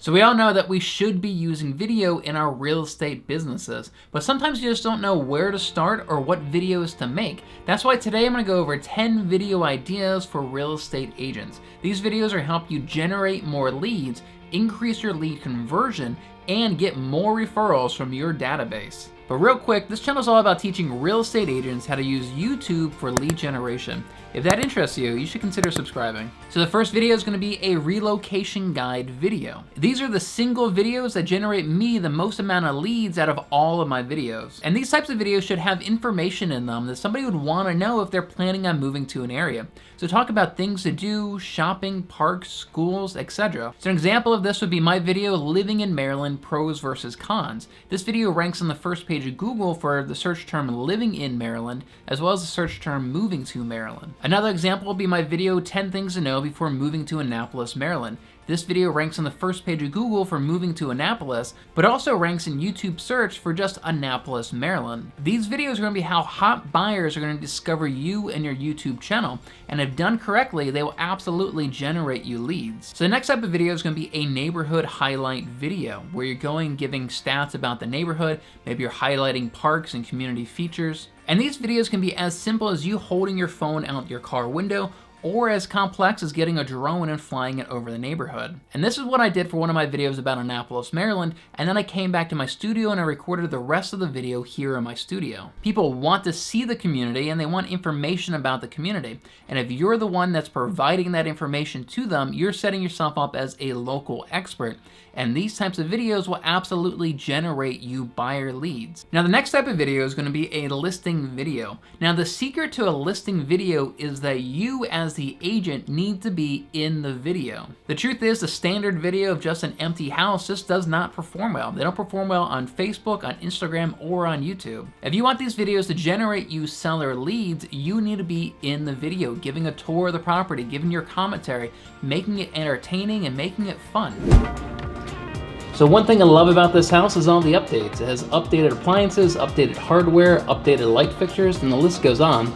So we all know that we should be using video in our real estate businesses, but sometimes you just don't know where to start or what videos to make. That's why today I'm gonna go over 10 video ideas for real estate agents. These videos are help you generate more leads, increase your lead conversion, and get more referrals from your database. But real quick, this channel is all about teaching real estate agents how to use YouTube for lead generation. If that interests you, you should consider subscribing. So the first video is gonna be a relocation guide video. These are the single videos that generate me the most amount of leads out of all of my videos. And these types of videos should have information in them that somebody would wanna know if they're planning on moving to an area. So talk about things to do, shopping, parks, schools, etc. So an example of this would be my video, Living in Maryland, Pros versus Cons. This video ranks on the first page of Google for the search term living in Maryland, as well as the search term moving to Maryland. Another example will be my video, 10 things to know before moving to Annapolis, Maryland. This video ranks on the first page of Google for moving to Annapolis, but also ranks in YouTube search for just Annapolis, Maryland. These videos are gonna be how hot buyers are gonna discover you and your YouTube channel, and if done correctly, they will absolutely generate you leads. So the next type of video is gonna be a neighborhood highlight video, where you're going giving stats about the neighborhood, maybe you're highlighting parks and community features. And these videos can be as simple as you holding your phone out your car window, or as complex as getting a drone and flying it over the neighborhood. And this is what I did for one of my videos about Annapolis, Maryland, and then I came back to my studio and I recorded the rest of the video here in my studio. People want to see the community and they want information about the community. And if you're the one that's providing that information to them, you're setting yourself up as a local expert. And these types of videos will absolutely generate you buyer leads. Now the next type of video is gonna be a listing video. Now the secret to a listing video is that you as the agent need to be in the video. The truth is the standard video of just an empty house just does not perform well. They don't perform well on Facebook, on Instagram, or on YouTube. If you want these videos to generate you seller leads, you need to be in the video, giving a tour of the property, giving your commentary, making it entertaining and making it fun. So one thing I love about this house is all the updates. It has updated appliances, updated hardware, updated light fixtures, and the list goes on.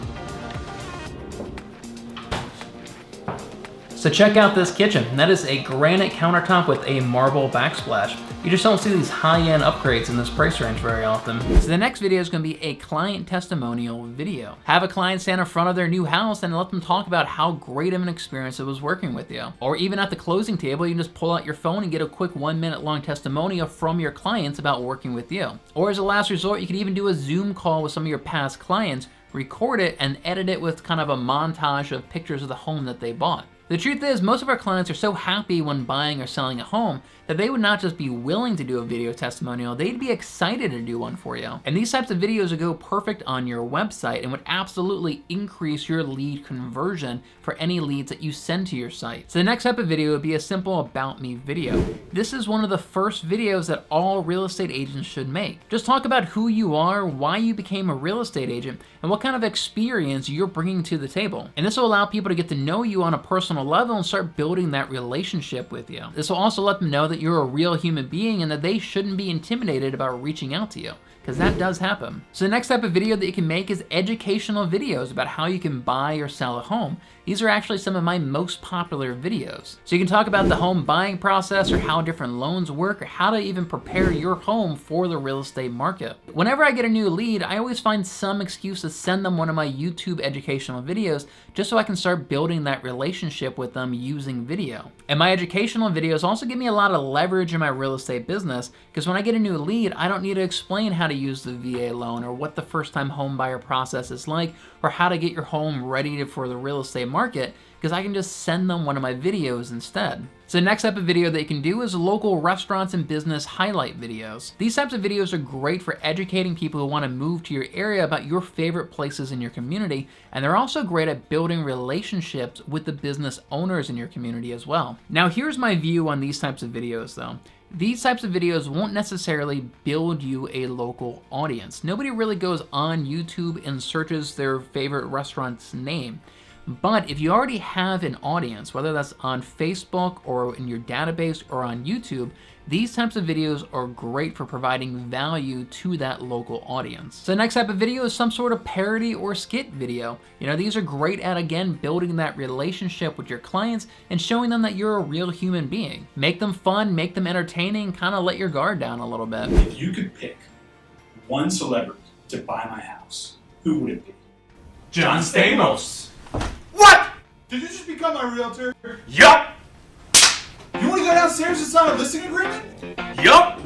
So check out this kitchen. That is a granite countertop with a marble backsplash. You just don't see these high-end upgrades in this price range very often. So the next video is gonna be a client testimonial video. Have a client stand in front of their new house and let them talk about how great of an experience it was working with you. Or even at the closing table, you can just pull out your phone and get a quick 1-minute long testimonial from your clients about working with you. Or as a last resort, you could even do a Zoom call with some of your past clients, record it, and edit it with kind of a montage of pictures of the home that they bought. The truth is, most of our clients are so happy when buying or selling a home that they would not just be willing to do a video testimonial, they'd be excited to do one for you. And these types of videos would go perfect on your website and would absolutely increase your lead conversion for any leads that you send to your site. So the next type of video would be a simple about me video. This is one of the first videos that all real estate agents should make. Just talk about who you are, why you became a real estate agent, and what kind of experience you're bringing to the table. And this will allow people to get to know you on a personal level and start building that relationship with you. This will also let them know that you're a real human being and that they shouldn't be intimidated about reaching out to you, because that does happen. So the next type of video that you can make is educational videos about how you can buy or sell a home. These are actually some of my most popular videos. So you can talk about the home buying process or how different loans work or how to even prepare your home for the real estate market. Whenever I get a new lead, I always find some excuse to send them one of my YouTube educational videos just so I can start building that relationship with them using video. And my educational videos also give me a lot of leverage in my real estate business, because when I get a new lead, I don't need to explain how to use the VA loan or what the first time home buyer process is like or how to get your home ready for the real estate market, because I can just send them one of my videos instead. So the next type of video that you can do is local restaurants and business highlight videos. These types of videos are great for educating people who want to move to your area about your favorite places in your community, and they're also great at building relationships with the business owners in your community as well. Now here's my view on these types of videos though. These types of videos won't necessarily build you a local audience. Nobody really goes on YouTube and searches their favorite restaurant's name. But if you already have an audience, whether that's on Facebook or in your database or on YouTube, these types of videos are great for providing value to that local audience. So the next type of video is some sort of parody or skit video. You know, these are great at, again, building that relationship with your clients and showing them that you're a real human being. Make them fun, make them entertaining, kind of let your guard down a little bit. If you could pick one celebrity to buy my house, who would it be? John Stamos. What? Did you just become my realtor? Yup. You want to go downstairs and sign a listing agreement? Yup.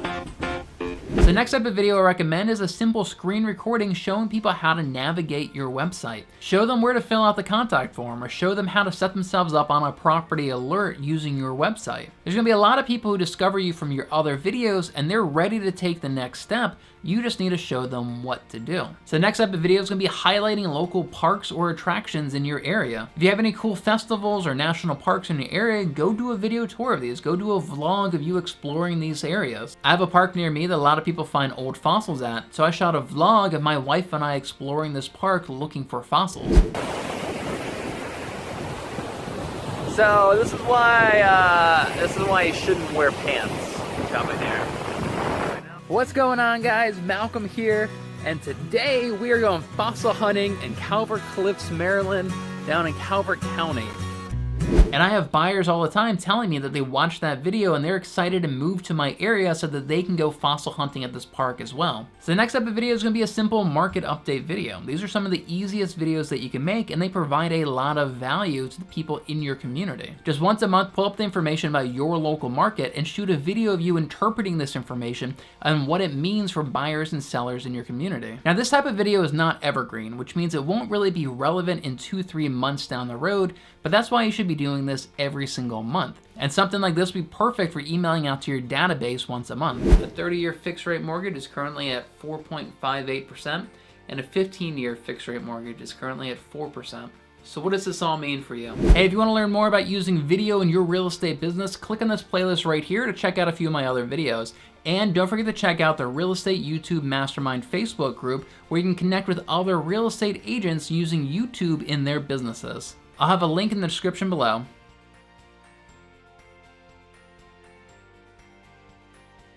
The next type of video I recommend is a simple screen recording showing people how to navigate your website. Show them where to fill out the contact form, or show them how to set themselves up on a property alert using your website. There's gonna be a lot of people who discover you from your other videos and they're ready to take the next step. You just need to show them what to do. So the next type of video is gonna be highlighting local parks or attractions in your area. If you have any cool festivals or national parks in your area, go do a video tour of these. Go do a vlog of you exploring these areas. I have a park near me that a lot of people find old fossils at, so I shot a vlog of my wife and I exploring this park looking for fossils. So this is why you shouldn't wear pants coming here. What's going on, guys? Malcolm here, and today we are going fossil hunting in Calvert Cliffs, Maryland, down in Calvert County. And I have buyers all the time telling me that they watched that video and they're excited to move to my area so that they can go fossil hunting at this park as well. So the next type of video is gonna be a simple market update video. These are some of the easiest videos that you can make, and they provide a lot of value to the people in your community. Just once a month, pull up the information about your local market and shoot a video of you interpreting this information and what it means for buyers and sellers in your community. Now, this type of video is not evergreen, which means it won't really be relevant in 2-3 months down the road, but that's why you should be doing this every single month. And something like this would be perfect for emailing out to your database once a month. A 30-year fixed rate mortgage is currently at 4.58%, and a 15-year fixed rate mortgage is currently at 4%. So what does this all mean for you? Hey, if you want to learn more about using video in your real estate business, click on this playlist right here to check out a few of my other videos. And don't forget to check out the Real Estate YouTube Mastermind Facebook group, where you can connect with other real estate agents using YouTube in their businesses. I'll have a link in the description below.